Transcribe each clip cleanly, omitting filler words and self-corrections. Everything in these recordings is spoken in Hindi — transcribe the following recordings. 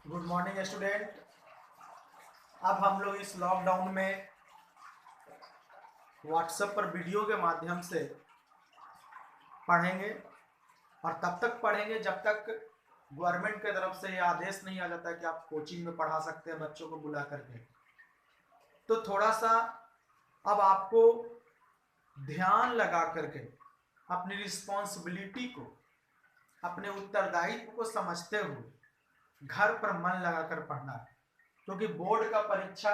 Good morning student. अब हम लोग इस लॉकडाउन में व्हाट्सएप पर वीडियो के माध्यम से पढ़ेंगे और तब तक पढ़ेंगे जब तक गवर्नमेंट की तरफ से ये आदेश नहीं आ जाता कि आप कोचिंग में पढ़ा सकते हैं बच्चों को बुला करके। तो थोड़ा सा अब आपको ध्यान लगा करके अपनी रिस्पॉन्सिबिलिटी को, अपने उत्तरदायित्व को समझते हुए घर पर मन लगाकर पढ़ना है, क्योंकि बोर्ड का परीक्षा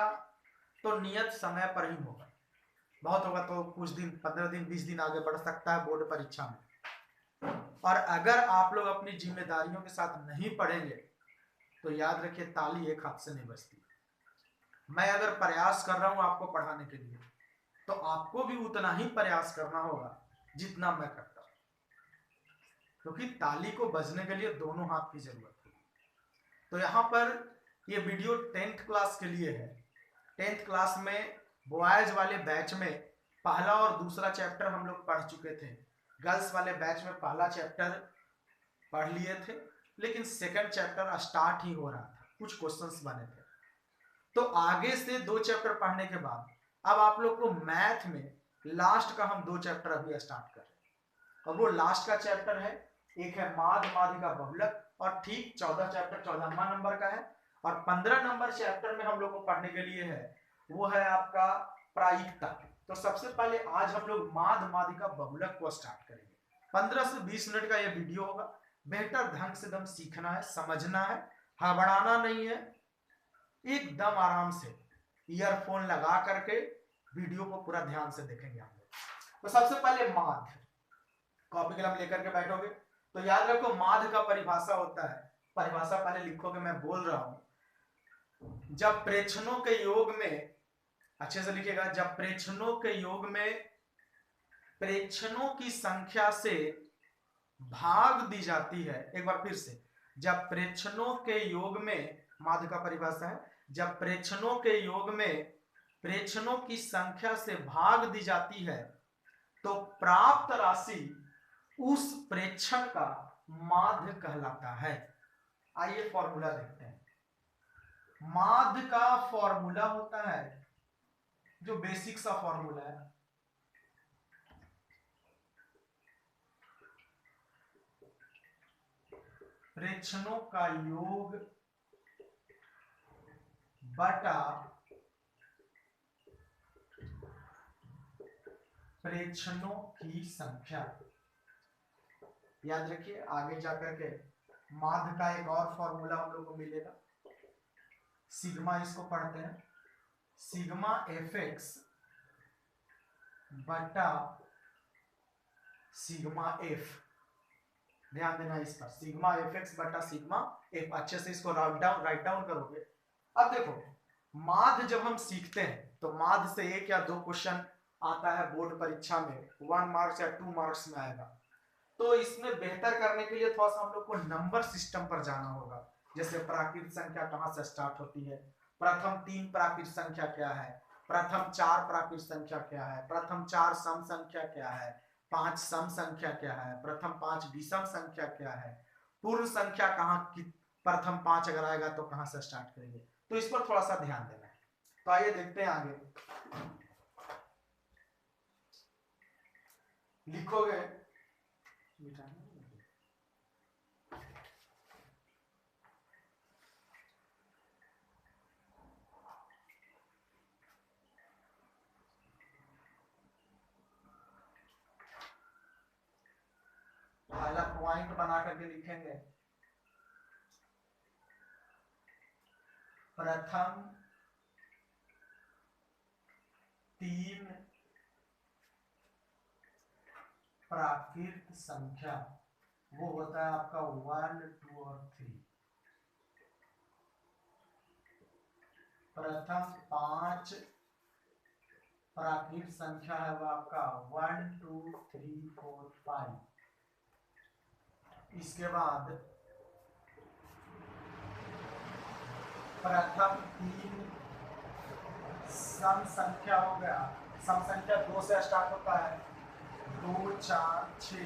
तो नियत समय पर ही होगा। बहुत होगा तो कुछ दिन, 15 दिन 20 दिन आगे बढ़ सकता है बोर्ड परीक्षा में। और अगर आप लोग अपनी जिम्मेदारियों के साथ नहीं पढ़ेंगे तो याद रखिए ताली एक हाथ से नहीं बजती। मैं अगर प्रयास कर रहा हूं आपको पढ़ाने के लिए तो आपको भी उतना ही प्रयास करना होगा जितना मैं करता हूं, क्योंकि ताली को बजने के लिए दोनों हाथ की जरूरत है। तो यहाँ पर ये वीडियो 10th क्लास के लिए है। 10th क्लास में बॉयज वाले बैच में पहला और दूसरा चैप्टर हम लोग पढ़ चुके थे। गर्ल्स वाले बैच में पहला चैप्टर पढ़ लिए थे, लेकिन सेकंड चैप्टर स्टार्ट ही हो रहा था, कुछ क्वेश्चंस बने थे। तो आगे से 2 चैप्टर पढ़ने के बाद अब आप लोग को मैथ में लास्ट का हम 2 चैप्टर अभी स्टार्ट कर रहे हैं। और वो लास्ट का चैप्टर है, एक है माद मादिका बहुलक, और ठीक 14 चैप्टर 14वां नंबर का है। और 15 नंबर चैप्टर में हम लोग को पढ़ने के लिए है, वो है आपका प्रायिकता। तो सबसे पहले आज हम लोग माद मादिका बहुलक को स्टार्ट करेंगे। 15 से 20 मिनट का ये वीडियो होगा। बेहतर ढंग से एकदम सीखना है, समझना है, हड़बड़ाना नहीं है, एकदम आराम से ईयरफोन लगा करके वीडियो को पूरा ध्यान से देखेंगे हम लोग। तो सबसे पहले माद, कॉपी कलम लेकर के बैठोगे तो याद रखो माद का परिभाषा होता है। परिभाषा पहले लिखोगे, मैं बोल रहा हूं। जब प्रेक्षणों के योग में, अच्छे से लिखिएगा, जब प्रेक्षणों के योग में प्रेक्षणों की संख्या से भाग दी जाती है, एक बार फिर से, जब प्रेक्षणों के योग में, माद का परिभाषा है, जब प्रेक्षणों के योग में प्रेक्षणों की संख्या से भाग दी जाती है तो प्राप्त राशि उस प्रेक्षण का माध्य कहलाता है। आइए फॉर्मूला देखते हैं। माध्य का फॉर्मूला होता है, जो बेसिक सा फॉर्मूला है, प्रेक्षणों का योग बटा प्रेक्षणों की संख्या। याद रखिए आगे जाकर के माध्य का एक और फॉर्मूला हम लोग को मिलेगा, सिग्मा, इसको पढ़ते हैं, सिग्मा एफ एक्स बटा सिग्मा एफ। ध्यान देना इस पर, सिग्मा एफ एक्स बटा सिग्मा एफ। अच्छे से इसको राइट डाउन करोगे। अब देखो, माध्य जब हम सीखते हैं तो माध्य से 1 या 2 क्वेश्चन आता है बोर्ड परीक्षा में, 1 मार्क्स या 2 मार्क्स में आएगा। तो इसमें बेहतर करने के लिए थोड़ा सा हम लोग को नंबर सिस्टम पर जाना होगा। जैसे प्राकृत संख्या कहां से स्टार्ट होती है, प्रथम 3 प्राकृत संख्या क्या है, प्रथम 4 प्राकृत संख्या क्या है, प्रथम 4 सम संख्या क्या है, 5 सम संख्या क्या है, प्रथम 5 विषम संख्या क्या है, पूर्ण संख्या कहां की, प्रथम 5 अगर आएगा तो कहां से स्टार्ट करेंगे। तो इस पर थोड़ा सा ध्यान देना है। तो आइए देखते हैं आगे। लिखोगे पहला पॉइंट बना करके लिखेंगे, प्रथम 3 प्राकृत संख्या, वो होता है आपका 1, 2 और 3। प्रथम 5 प्राकृत संख्या है वो आपका 1, 2, 3, 4, 5। इसके बाद प्रथम 3 सम संख्या हो गया। सम संख्या 2 से स्टार्ट होता है, 2, 4, 6।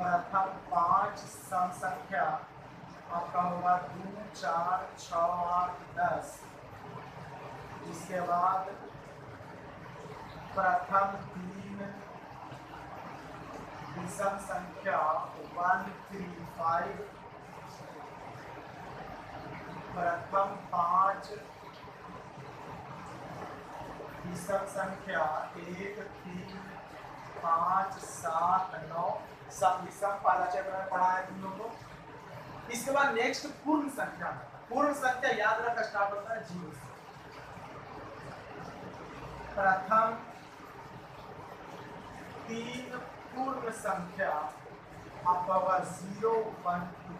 प्रथम 5 सम संख्या आपका होगा 2, 4, 6, 8, 10। जिसके बाद प्रथम 3 विषम संख्या 1, 3, 5। प्रथम 5 विषम संख्या 1, 3, 5, 7, 9। सब विषम पहला चैप्टर में पढ़ा है तुम लोग को। इसके बाद नेक्स्ट पूर्ण संख्या। पूर्ण संख्या याद रखना स्टार्ट होता है 0 से। प्रथम 3 पूर्ण संख्या आपका होगा 0, 1, 2।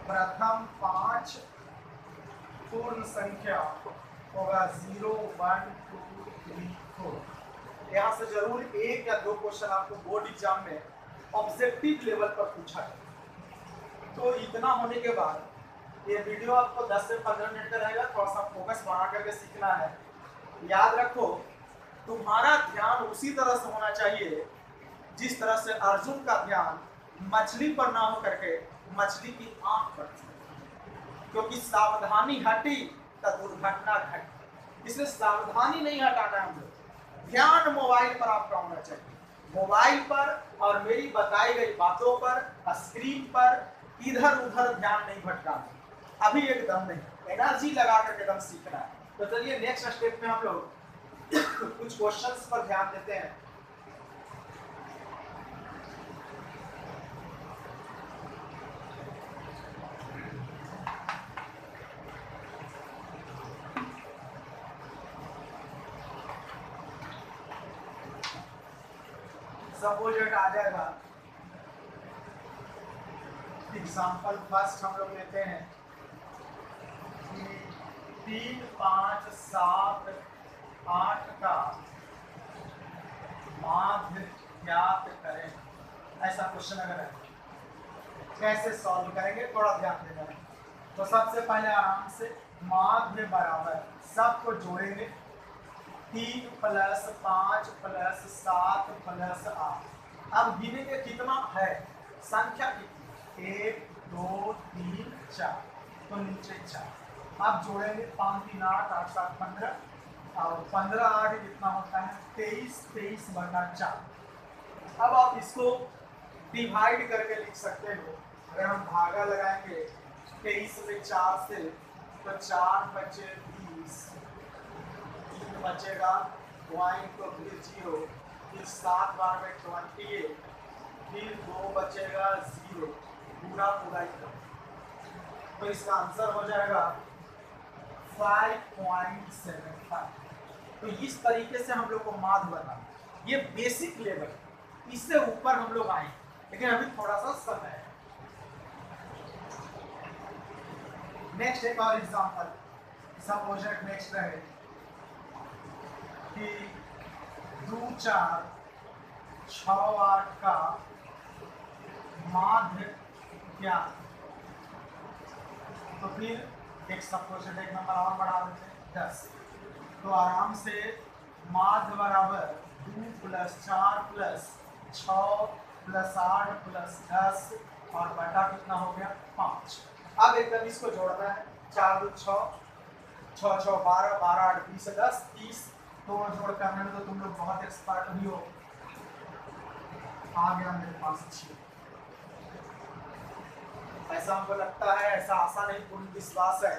प्रथम 5 पूर्ण संख्या होगा 0, 1, 2, 3, 4। यहाँ से जरूर 1 या 2 क्वेश्चन आपको बोर्ड एग्जाम में ऑब्जेक्टिव लेवल पर पूछा है। तो इतना होने के बाद ये वीडियो आपको 10 से 15 मिनट का रहेगा। थोड़ा सा फोकस बना करके सीखना है। याद रखो, तुम्हारा ध्यान उसी तरह से होना चाहिए जिस तरह से अर्जुन का ध्यान मछली पर ना हो करके मछली की आंख पर, क्योंकि सावधानी हटी तो दुर्घटना घटी। इसलिए सावधानी नहीं हटाना है, हम लोग ध्यान मोबाइल पर आपका होना चाहिए। मोबाइल पर और मेरी बताई गई बातों पर, स्क्रीन पर इधर उधर ध्यान नहीं भटकाना। अभी एकदम नहीं, एनर्जी लगा करके एकदम सीखना है। तो चलिए नेक्स्ट स्टेप में हम लोग कुछ क्वेश्चंस पर ध्यान देते हैं। सपोज आ जाएगा एग्जाम्पल फर्स्ट हम लोग लेते हैं कि 3, 5, 7, 8 का माध्य ज्ञात करें। ऐसा क्वेश्चन अगर है, कैसे सॉल्व करेंगे थोड़ा ध्यान देना है। तो सबसे पहले आराम से माध्य बराबर सबको जोड़ेंगे। 3 + 5 + 7 + 8। अब गिनेंगे कितना है, संख्या कितनी, 1, 2, 3, 4। तो नीचे 4। अब जोड़ेंगे 5, 3, 8, 8, 7, 15 और 15, 8 कितना होता है 23, 23/4। अब आप इसको डिवाइड करके लिख सकते हो। अगर हम भागा लगाएंगे 23 में 4 से तो 4 बचे 20, 3 बचेगा, पॉइंट तो फिर 0, फिर 7 बार में 28, फिर 2 बचेगा 0, पूरा एकदम। तो इसका आंसर हो जाएगा 5.75। तो इस तरीके से हम लोग को माध्य बनाना, ये बेसिक लेवल। इससे ऊपर हम लोग आए, लेकिन अभी थोड़ा सा समय है। नेक्स्ट एक और एग्जांपल, सपोज नेक्स्ट रहे कि 2, 4, 6, 8 का माध्य क्या। तो फिर एक सपोज एक नंबर और बढ़ा देते हैं 10। तो आराम से माध्य बराबर 2 + 4 + 6 + 8 + 10 और बटा कितना हो गया 5। अब एकदम इसको जोड़ना है। 4, 2, 6, 6, 6, 12, 12, 8, 20, 10, 30। तोड़ जोड़ करने में तो तुम लोग बहुत एक्सपर्ट भी हो। आ गया मेरे पास 6। ऐसा हमको लगता है, ऐसा आशा नहीं, पूर्ण विश्वास है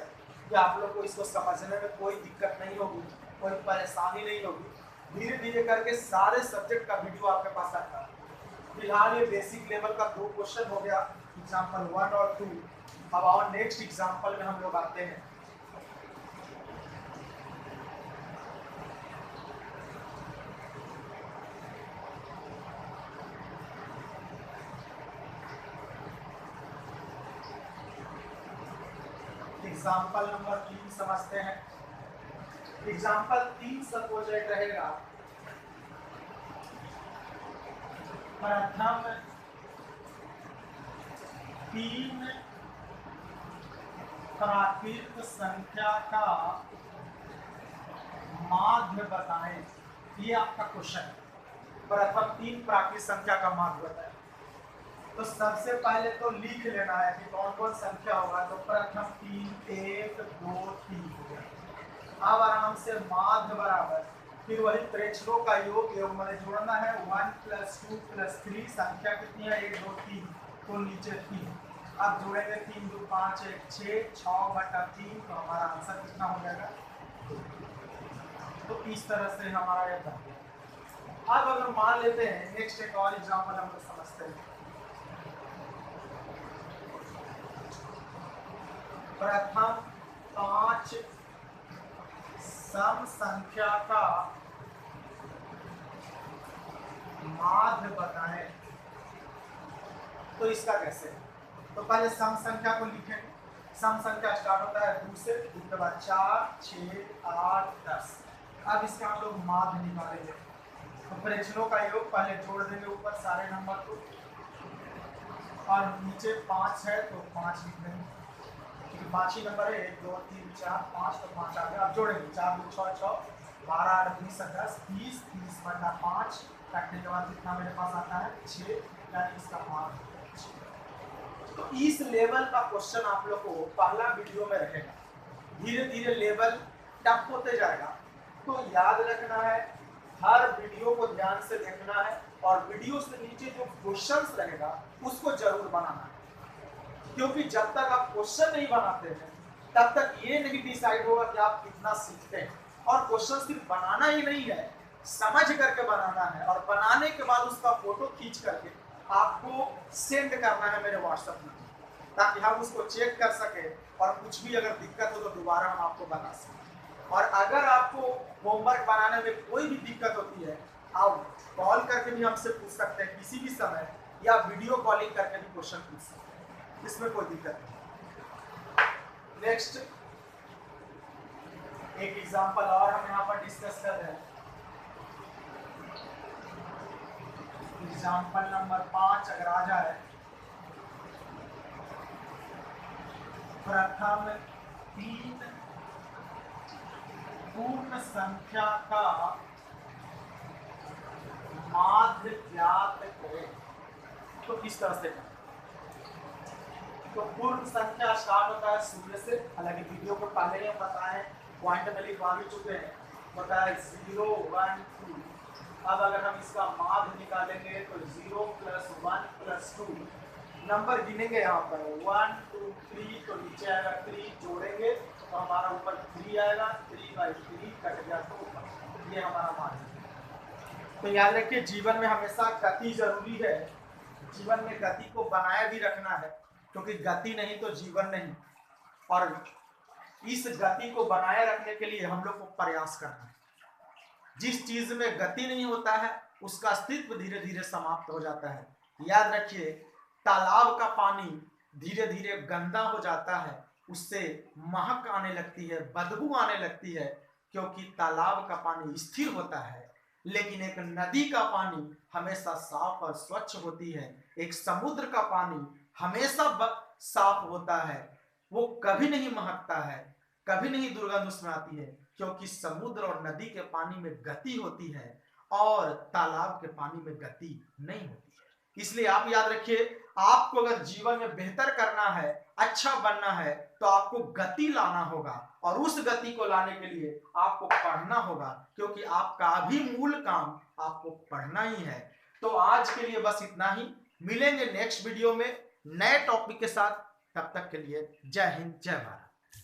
कि आप लोग को इसको समझने में कोई दिक्कत नहीं होगी, कोई परेशानी नहीं होगी। धीरे धीरे करके सारे सब्जेक्ट का वीडियो आपके पास आता है। फिलहाल ये बेसिक लेवल का 2 क्वेश्चन हो गया, एग्जाम्पल 1 और 2। अब और नेक्स्ट एग्जाम्पल में हम लोग आते हैं। एग्जाम्पल नंबर 3 समझते हैं। एग्जाम्पल 3 सपोज रहेगा प्रथम 3 प्राकृत संख्या का माध्य बताएं। ये आपका क्वेश्चन है। प्रथम 3 प्राकृत संख्या का मान बताएं। तो सबसे पहले तो लिख लेना है कि कौन कौन संख्या होगा। तो प्रथम 3 1 2 3 हो गया। अब आराम से माध्य बराबर फिर वही प्रेक्षणों का योग मैंने जोड़ना है 1 + 2 + 3 संख्या कितनी है 1 2 3 तो नीचे 3। अब जोड़ेंगे 3 2 5 1 6 6/3 तो हमारा आंसर कितना हो जाएगा। तो इस तरह से हमारा यह बन गया। अब अगर मान लेते हैं नेक्स्ट एक और एग्जाम्पल हम लोग समझते हैं। प्रथम 5 सम संख्या का माध्य बताएं। तो इसका कैसे, तो पहले सम संख्या को लिखेंगे। सम संख्या स्टार्ट होता है 2 से, उसके बाद 4 6 8 10। अब इसका हम लोग माध्य निकालेंगे। तो प्रेक्षणों का योग पहले जोड़ देंगे ऊपर सारे नंबर को, और नीचे 5 है तो 5 लिख देंगे क्योंकि 5 ही नंबर है। 1 2 3 4 5 तो 5 आ गया। अब जोड़ेंगे 4 2 6 6 12 8 20 10 30 30/5 काटने के बाद कितना मेरे पास आता है 6, यानी इसका मान। तो इस लेवल का क्वेश्चन आप लोग को पहला वीडियो में रहेगा, धीरे धीरे लेवल टफ होते जाएगा। तो याद रखना है, हर वीडियो को ध्यान से देखना है और वीडियो से नीचे जो क्वेश्चंस रहेगा उसको जरूर बनाना है, क्योंकि जब तक आप क्वेश्चन नहीं बनाते हैं तब तक ये नहीं डिसाइड होगा कि आप कितना सीखते हैं। और क्वेश्चन सिर्फ बनाना ही नहीं है, समझ करके बनाना है, और बनाने के बाद उसका फोटो खींच करके आपको सेंड करना है मेरे व्हाट्सएप में, ताकि हम उसको चेक कर सके और कुछ भी अगर दिक्कत हो तो दोबारा हम आपको बता सकें। और अगर आपको होमवर्क बनाने में कोई भी दिक्कत होती है, आप कॉल करके भी हमसे पूछ सकते हैं किसी भी समय, या वीडियो कॉलिंग करके भी क्वेश्चन पूछ सकते हैं, इसमें कोई दिक्कत नहीं। नेक्स्ट एक एग्जांपल और हम यहाँ पर डिस्कस कर रहे हैं। एग्जांपल नंबर 5 अगर आ जाए, प्रथम 3 पूर्ण संख्या का माध्य ज्ञात करें। तो किस तरह से, तो पूर्ण संख्या स्टार्ट होता है 0 से। हालांकि वीडियो को पहले ही हम बताएं, पॉइंट में लिखवा भी चुके हैं, होता है 0 1 2। अब अगर हम इसका माध्य निकालेंगे तो 0 + 1 + 2 नंबर गिनेंगे यहाँ पर 1 2 3, तो नीचे आएगा 3, जोड़ेंगे तो हमारा ऊपर 3 आएगा, 3/3 कट गया तो ऊपर, ये हमारा माध्य। तो याद रखिए जीवन में हमेशा गति जरूरी है, जीवन में गति को बनाए भी रखना है, क्योंकि गति नहीं तो जीवन नहीं। और इस गति को बनाए रखने के लिए हम लोग को प्रयास करना है। जिस चीज में गति नहीं होता है उसका अस्तित्व धीरे धीरे समाप्त हो जाता है। याद रखिए, तालाब का पानी धीरे धीरे गंदा हो जाता है, उससे महक आने लगती है, बदबू आने लगती है, क्योंकि तालाब का पानी स्थिर होता है। लेकिन एक नदी का पानी हमेशा साफ और स्वच्छ होती है। एक समुद्र का पानी हमेशा साफ होता है, वो कभी नहीं महकता है, कभी नहीं दुर्गंध उसमें आती है, क्योंकि समुद्र और नदी के पानी में गति होती है और तालाब के पानी में गति नहीं होती है। इसलिए आप याद रखिए, आपको अगर जीवन में बेहतर करना है, अच्छा बनना है, तो आपको गति लाना होगा, और उस गति को लाने के लिए आपको पढ़ना होगा, क्योंकि आपका भी मूल काम आपको पढ़ना ही है। तो आज के लिए बस इतना ही, मिलेंगे नेक्स्ट वीडियो में नए टॉपिक के साथ। तब तक के लिए जय हिंद, जय भारत।